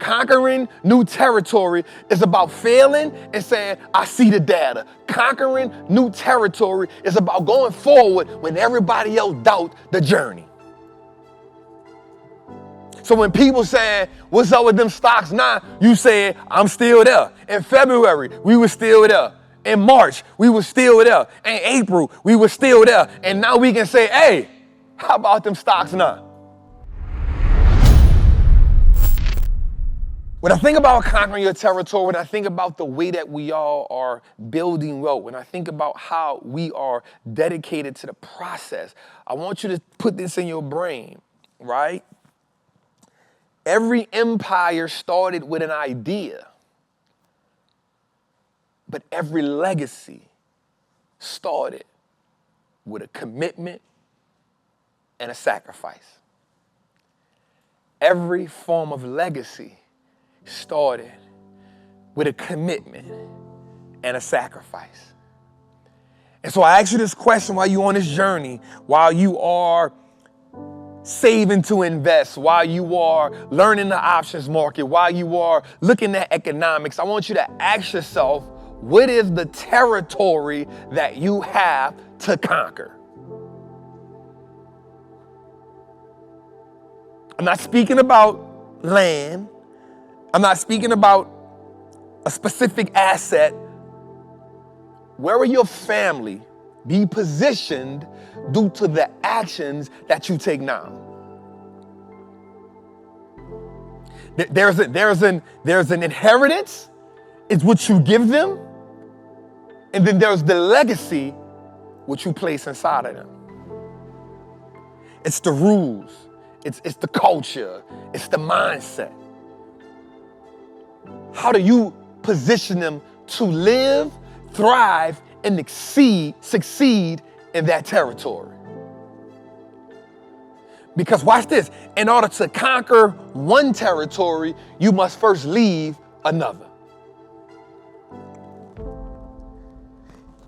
Conquering new territory is about failing and saying, I see the data. Conquering new territory is about going forward when everybody else doubt the journey. So when people say, what's up with them stocks now? You say, I'm still there. In February, we were still there. In March, we were still there. In April, we were still there. And now we can say, hey, how about them stocks now? When I think about conquering your territory, when I think about the way that we all are building wealth, when I think about how we are dedicated to the process, I want you to put this in your brain, right? Every empire started with an idea, but every legacy started with a commitment and a sacrifice. Every form of legacy started with a commitment and a sacrifice. And so I ask you this question while you're on this journey, while you are saving to invest, while you are learning the options market, while you are looking at economics, I want you to ask yourself, what is the territory that you have to conquer? I'm not speaking about land. I'm not speaking about a specific asset. Where will your family be positioned due to the actions that you take now? There's an inheritance. It's what you give them. And then there's the legacy, which you place inside of them. It's the rules. It's the culture. It's the mindset. How do you position them to live, thrive, and succeed in that territory? Because watch this, in order to conquer one territory, you must first leave another.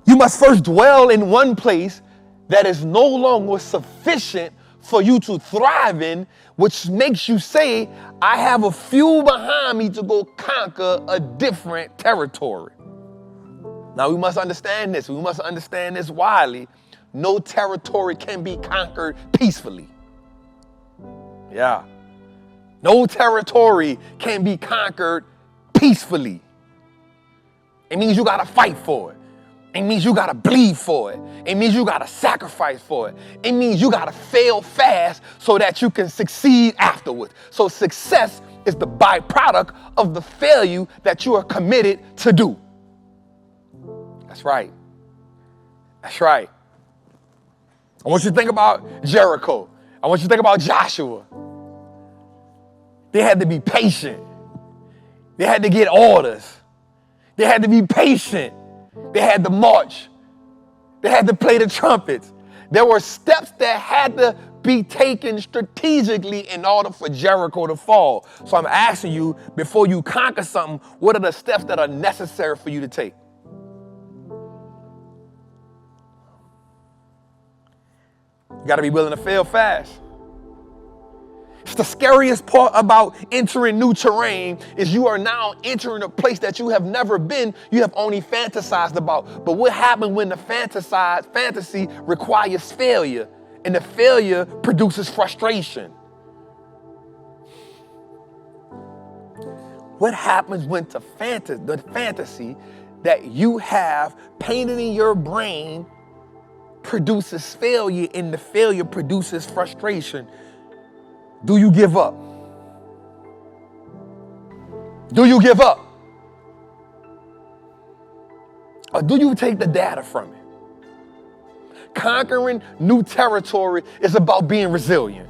You must first dwell in one place that is no longer sufficient for you to thrive in, which makes you say, I have a fuel behind me to go conquer a different territory. Now we must understand this. We must understand this widely. No territory can be conquered peacefully. Yeah. No territory can be conquered peacefully. It means you gotta fight for it. It means you gotta bleed for it. It means you gotta sacrifice for it. It means you gotta fail fast so that you can succeed afterwards. So success is the byproduct of the failure that you are committed to do. That's right. That's right. I want you to think about Jericho. I want you to think about Joshua. They had to be patient. They had to get orders. They had to be patient. They had to march. They had to play the trumpets. There were steps that had to be taken strategically in order for Jericho to fall. So I'm asking you, before you conquer something, what are the steps that are necessary for you to take? You got to be willing to fail fast. It's the scariest part about entering new terrain is you are now entering a place that you have never been, you have only fantasized about. But what happens when the fantasy requires failure and the failure produces frustration? What happens when the fantasy that you have painted in your brain produces failure and the failure produces frustration? Do you give up? Do you give up? Or do you take the data from it? Conquering new territory is about being resilient.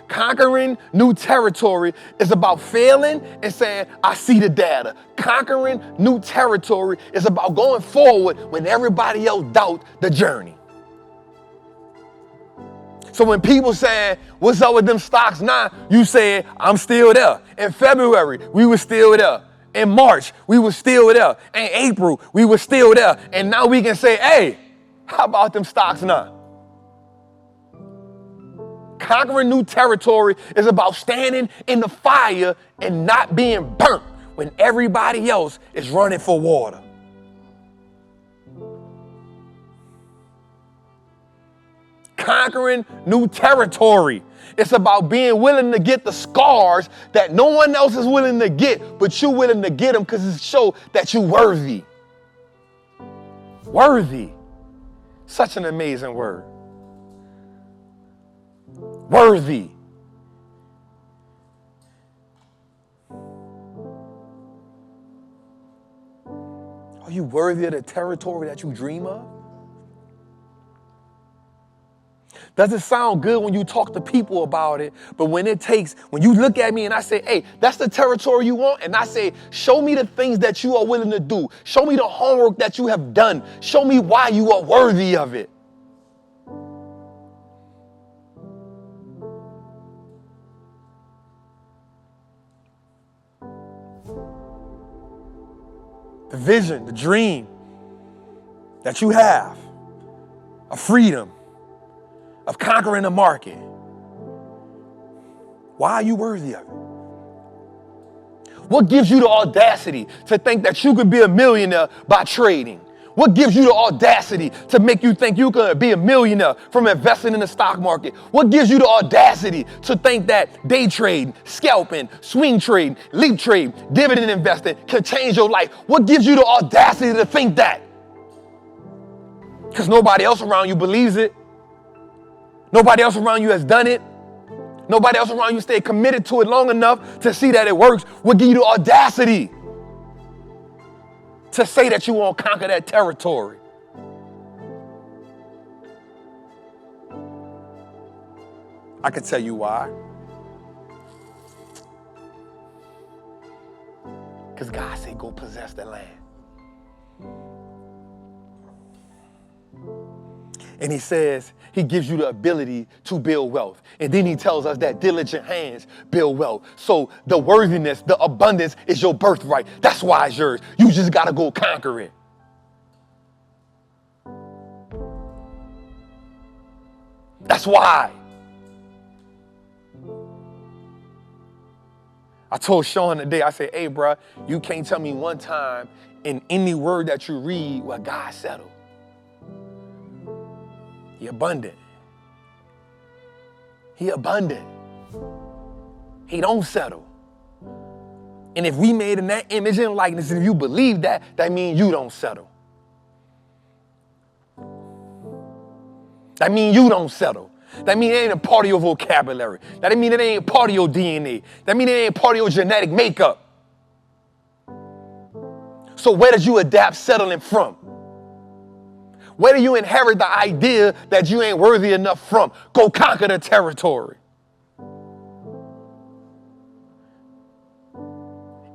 Conquering new territory is about failing and saying, I see the data. Conquering new territory is about going forward when everybody else doubt the journey. So when people say, what's up with them stocks now? You say, I'm still there. In February, we were still there. In March, we were still there. In April, we were still there. And now we can say, hey, how about them stocks now? Conquering new territory is about standing in the fire and not being burnt when everybody else is running for water. Conquering new territory. It's about being willing to get the scars that no one else is willing to get, but you're willing to get them because it shows that you're worthy. Worthy. Such an amazing word. Worthy. Are you worthy of the territory that you dream of? Does it sound good when you talk to people about it? But when you look at me and I say, hey, that's the territory you want. And I say, show me the things that you are willing to do. Show me the homework that you have done. Show me why you are worthy of it. The vision, the dream that you have of freedom, of conquering the market. Why are you worthy of it? What gives you the audacity to think that you could be a millionaire by trading? What gives you the audacity to make you think you could be a millionaire from investing in the stock market? What gives you the audacity to think that day trading, scalping, swing trading, leap trading, dividend investing can change your life? What gives you the audacity to think that? Because nobody else around you believes it. Nobody else around you has done it. Nobody else around you stayed committed to it long enough to see that it works. What give you the audacity to say that you want to conquer that territory? I can tell you why. Because God said, go possess the land. And he says, he gives you the ability to build wealth. And then he tells us that diligent hands build wealth. So the worthiness, the abundance is your birthright. That's why it's yours. You just got to go conquer it. That's why. I told Sean today, I said, hey, bro, you can't tell me one time in any word that you read where God settled. He abundant. He abundant. He don't settle. And if we made in that image and likeness, if you believe that, that means you don't settle. That means you don't settle. That means it ain't a part of your vocabulary. That means it ain't part of your DNA. That means it ain't part of your genetic makeup. So where did you adapt settling from? Where do you inherit the idea that you ain't worthy enough from? Go conquer the territory.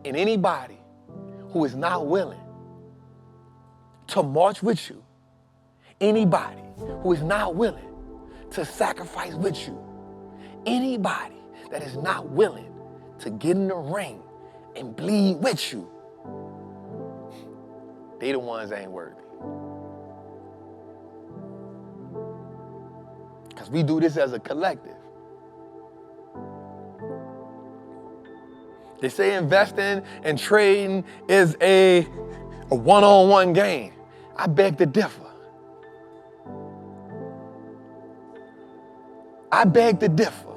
And anybody who is not willing to march with you, anybody who is not willing to sacrifice with you, anybody that is not willing to get in the ring and bleed with you, they the ones that ain't worthy. Because we do this as a collective. They say investing and trading is a one-on-one game. I beg to differ. I beg to differ.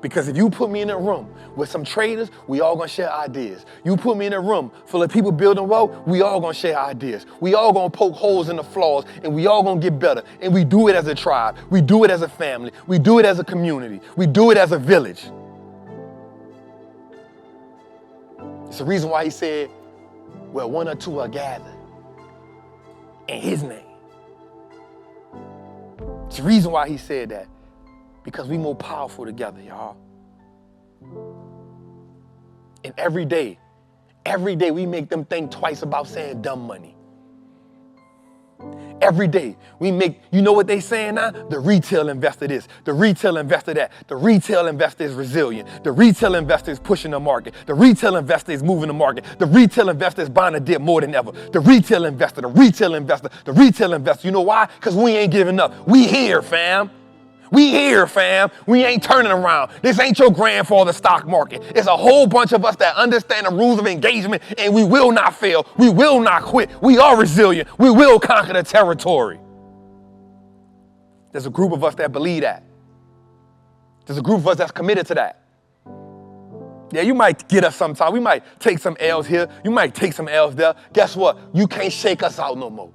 Because if you put me in a room with some traders, we all gonna share ideas. You put me in a room full of people building wealth, we all gonna share ideas. We all gonna poke holes in the flaws, and we all gonna get better. And we do it as a tribe. We do it as a family. We do it as a community. We do it as a village. It's the reason why he said, where one or two are gathered in his name. It's the reason why he said that. Because we more powerful together, y'all. And every day we make them think twice about saying dumb money. Every day we make, you know what they saying now? The retail investor this, the retail investor that, the retail investor is resilient, the retail investor is pushing the market, the retail investor is moving the market, the retail investor is buying a dip more than ever, the retail investor, the retail investor, the retail investor. You know why? Because we ain't giving up. We here, fam. We here, fam. We ain't turning around. This ain't your grandfather's stock market. It's a whole bunch of us that understand the rules of engagement, and we will not fail. We will not quit. We are resilient. We will conquer the territory. There's a group of us that believe that. There's a group of us that's committed to that. Yeah, you might get us sometime. We might take some L's here. You might take some L's there. Guess what? You can't shake us out no more.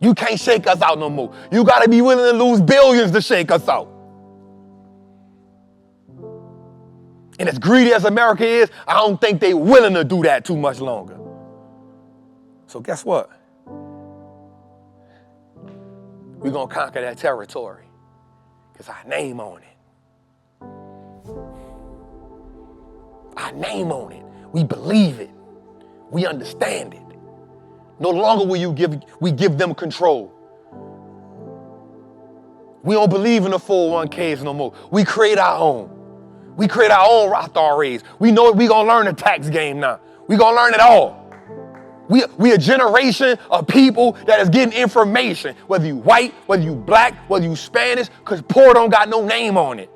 You can't shake us out no more. You got to be willing to lose billions to shake us out. And as greedy as America is, I don't think they're willing to do that too much longer. So guess what? We're going to conquer that territory because our name on it. Our name on it. We believe it. We understand it. No longer will we give them control. We don't believe in the 401ks no more. We create our own. We create our own Roth IRAs. We know we're going to learn the tax game now. We're going to learn it all. We a generation of people that is getting information, whether you white, whether you black, whether you Spanish, because poor don't got no name on it.